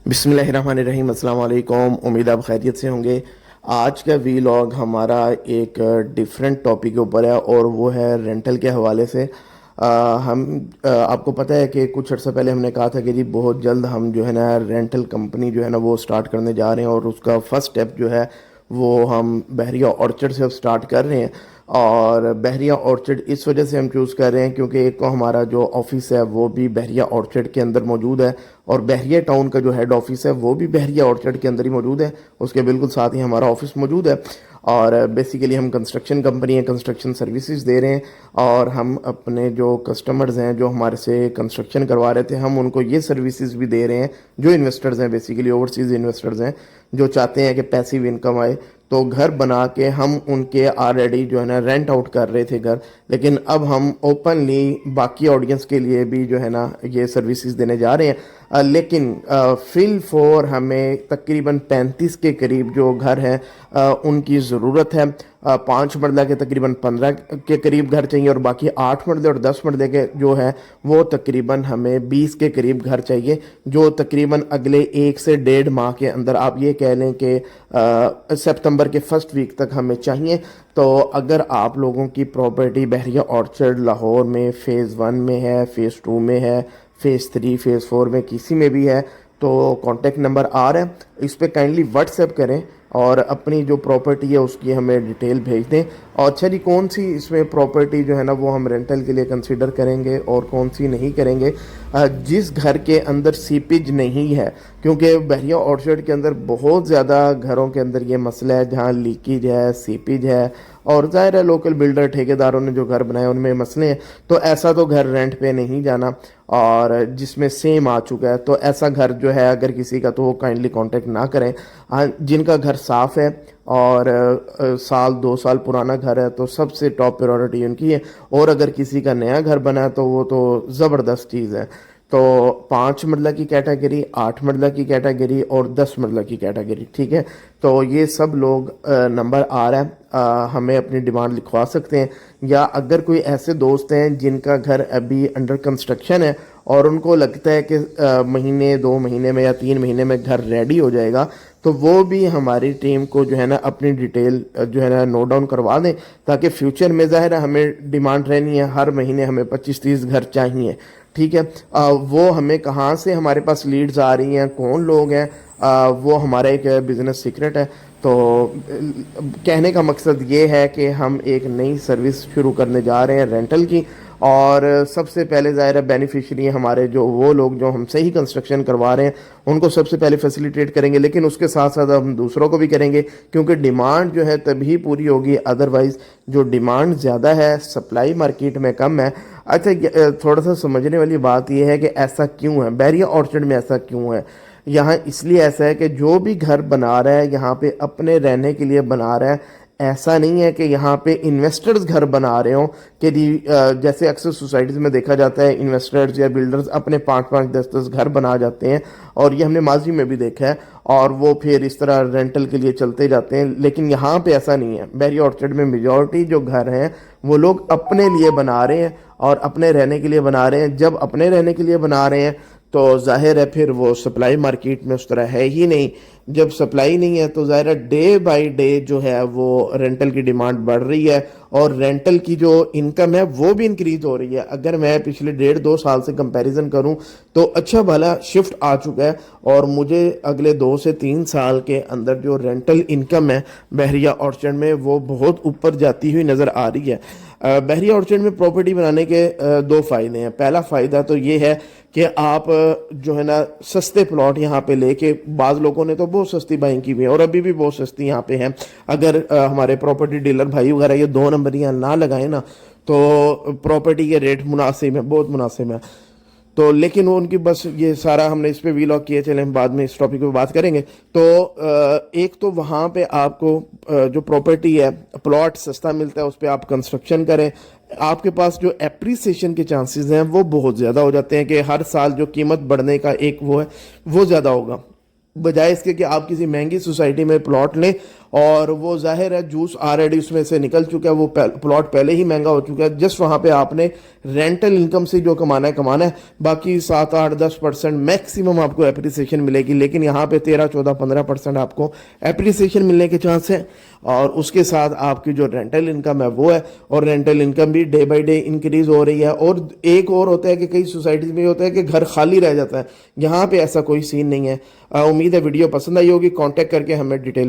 बिस्मिल्लाहिर्रहमानिर्रहीम। अस्सलाम वालेकुम। उम्मीद आप खैरियत से होंगे। आज का वीलॉग हमारा एक डिफरेंट टॉपिक के ऊपर है और वो है रेंटल के हवाले से। आपको पता है कि कुछ अर्सा पहले हमने कहा था कि जी बहुत जल्द हम जो है ना रेंटल कंपनी जो है ना वो स्टार्ट करने जा रहे हैं और उसका फर्स्ट स्टेप जो है वो हम बहरिया ऑर्चर्ड से अब स्टार्ट कर रहे हैं। और बहरिया ऑर्चर्ड इस वजह से हम चूज़ कर रहे हैं क्योंकि एक तो हमारा जो ऑफिस है वो भी बहरिया ऑर्चर्ड के अंदर मौजूद है और बहरिया टाउन का जो हेड ऑफिस है वो भी बहरिया ऑर्चर्ड के अंदर ही मौजूद है। उसके बिल्कुल साथ ही हमारा ऑफिस मौजूद है और बेसिकली हम कंस्ट्रक्शन कंपनी है, कंस्ट्रक्शन सर्विसेज दे रहे हैं और हम अपने जो कस्टमर्स हैं जो हमारे से कंस्ट्रक्शन करवा रहे थे हम उनको ये सर्विसेज भी दे रहे हैं। जो इन्वेस्टर्स हैं बेसिकली ओवरसीज़ इन्वेस्टर्स हैं जो चाहते हैं कि पैसिव इनकम आए, तो घर बना के हम उनके ऑलरेडी जो है ना रेंट आउट कर रहे थे घर, लेकिन अब हम ओपनली बाकी ऑडियंस के लिए भी जो है ना ये सर्विसेज देने जा रहे हैं। लेकिन फिल फॉर हमें तकरीबन 35 के करीब जो घर हैं उनकी ज़रूरत है। 5 मरला के तकरीबन 15 के करीब घर चाहिए और बाकी 8 मरले और 10 मरले के जो है वो तकरीबन हमें 20 के करीब घर चाहिए, जो तकरीबन अगले 1 से 1.5 माह के अंदर आप ये कह लें कि सितंबर के फर्स्ट वीक तक हमें चाहिए। तो अगर आप लोगों की प्रॉपर्टी बहरिया ऑर्चर्ड लाहौर में फ़ेज़ 1 में है, फ़ेज़ 2 में है, फ़ेज़ 3 फ़ेज़ 4 में किसी में भी है तो कॉन्टेक्ट नंबर आ रहा है, इस पर काइंडली व्हाट्सएप करें और अपनी जो प्रॉपर्टी है उसकी हमें डिटेल भेज दें। और अच्छा जी कौन सी इसमें प्रॉपर्टी जो है ना वो हम रेंटल के लिए कंसिडर करेंगे और कौन सी नहीं करेंगे। जिस घर के अंदर सीपेज नहीं है, क्योंकि बहरिया ऑर्चर्ड के अंदर बहुत ज़्यादा घरों के अंदर ये मसला है जहाँ लीकेज है, सीपेज है और ज़ाहिर है लोकल बिल्डर ठेकेदारों ने जो घर बनाए उनमें मसले हैं, तो ऐसा तो घर रेंट पे नहीं जाना और जिसमें सेम आ चुका है तो ऐसा घर जो है अगर किसी का तो वो काइंडली कांटेक्ट ना करें। जिनका घर साफ़ है और साल 2 साल पुराना घर है तो सबसे टॉप प्रायोरिटी उनकी है, और अगर किसी का नया घर बना है तो वो तो ज़बरदस्त चीज़ है। तो 5 मरला की कैटेगरी, 8 मरला की कैटेगरी और 10 मरला की कैटेगरी, ठीक है। तो ये सब लोग नंबर आ रहा है हमें अपनी डिमांड लिखवा सकते हैं, या अगर कोई ऐसे दोस्त हैं जिनका घर अभी अंडर कंस्ट्रक्शन है और उनको लगता है कि महीने 2 महीने में या 3 महीने में घर रेडी हो जाएगा, तो वो भी हमारी टीम को जो है ना अपनी डिटेल जो है ना नोट डाउन करवा दें, ताकि फ्यूचर में ज़ाहिर है हमें डिमांड रहनी है, हर महीने हमें 25-30 घर चाहिए, ठीक है। वो हमें कहाँ से हमारे पास लीड्स आ रही हैं, कौन लोग हैं, वो हमारा एक बिज़नेस सीक्रेट है। तो कहने का मकसद ये है कि हम एक नई सर्विस शुरू करने जा रहे हैं रेंटल की, और सबसे पहले ज़ाहिर है बेनिफिशरी हमारे जो वो लोग जो हमसे ही कंस्ट्रक्शन करवा रहे हैं उनको सबसे पहले फैसिलिटेट करेंगे, लेकिन उसके साथ साथ हम दूसरों को भी करेंगे क्योंकि डिमांड जो है तभी पूरी होगी, अदरवाइज़ जो डिमांड ज़्यादा है सप्लाई मार्केट में कम है। अच्छा थोड़ा सा समझने वाली बात यह है कि ऐसा क्यों है, बहरिया ऑर्चर्ड में ऐसा क्यों है। यहाँ इसलिए ऐसा है कि जो भी घर बना रहा है यहाँ पे अपने रहने के लिए बना रहा है, ऐसा नहीं है कि यहाँ पे इन्वेस्टर्स घर बना रहे हो कि जैसे अक्सर सोसाइटीज़ में देखा जाता है इन्वेस्टर्स या बिल्डर्स अपने 5-5 10-10 घर बना जाते हैं, और ये हमने माजी में भी देखा है, और वो फिर इस तरह रेंटल के लिए चलते जाते हैं। लेकिन यहाँ पे ऐसा नहीं है, बहरिया ऑर्चर्ड में मेजॉरिटी जो घर हैं वो लोग अपने लिए बना रहे हैं और अपने रहने के लिए बना रहे हैं। जब अपने रहने के लिए बना रहे हैं तो जाहिर है फिर वो सप्लाई मार्केट में उस तरह है ही नहीं। जब सप्लाई नहीं है तो ज़ाहिर है डे बाय डे जो है वो रेंटल की डिमांड बढ़ रही है और रेंटल की जो इनकम है वो भी इंक्रीज़ हो रही है। अगर मैं पिछले 1.5-2 साल से कंपैरिजन करूं तो अच्छा भला शिफ्ट आ चुका है, और मुझे अगले 2 से 3 साल के अंदर जो रेंटल इनकम है बहरिया ऑर्चर्ड में वो बहुत ऊपर जाती हुई नज़र आ रही है। बहरिया ऑर्चर्ड में प्रॉपर्टी बनाने के 2 फ़ायदे हैं। पहला फ़ायदा तो ये है कि आप जो है ना सस्ते प्लॉट यहाँ पे लेके, बाज़ लोगों ने तो बहुत सस्ती बाइंग की हुई है और अभी भी बहुत सस्ती यहाँ पे है। अगर हमारे प्रॉपर्टी डीलर भाई वगैरह ये 2 नंबर यहाँ ना लगाए ना तो प्रॉपर्टी के रेट मुनासिब है, बहुत मुनासिब है। तो लेकिन वो उनकी बस ये सारा हमने इस पे वीलॉग किए, चले हम बाद में इस टॉपिक पे बात करेंगे। तो एक तो वहाँ पे आपको जो प्रॉपर्टी है प्लॉट सस्ता मिलता है, उस पर आप कंस्ट्रक्शन करें, आपके पास जो एप्रिसिएशन के चांसेस हैं वो बहुत ज़्यादा हो जाते हैं कि हर साल जो कीमत बढ़ने का एक वो है वो ज़्यादा होगा, बजाय इसके कि आप किसी महंगी सोसाइटी में प्लॉट लें اور وہ ظاہر ہے جوس آلریڈی اس میں سے نکل چکا ہے, وہ پلاٹ پہلے ہی مہنگا ہو چکا ہے. جسٹ وہاں پہ آپ نے رینٹل انکم سے جو کمانا ہے, باقی 7-8-10% میکسیمم آپ کو اپریسیشن ملے گی, لیکن یہاں پہ 13-14-15% آپ کو اپریسیشن ملنے کے چانس ہیں. اور اس کے ساتھ آپ کی جو رینٹل انکم ہے وہ ہے, اور رینٹل انکم بھی ڈے بائی ڈے انکریز ہو رہی ہے. اور ایک اور ہوتا ہے کہ کئی سوسائٹیز میں ہوتا ہے کہ گھر خالی رہ جاتا ہے, یہاں پہ ایسا کوئی سین نہیں ہے. امید ہے ویڈیو پسند آئی ہوگی, کانٹیکٹ کر کے ہمیں ڈیٹیل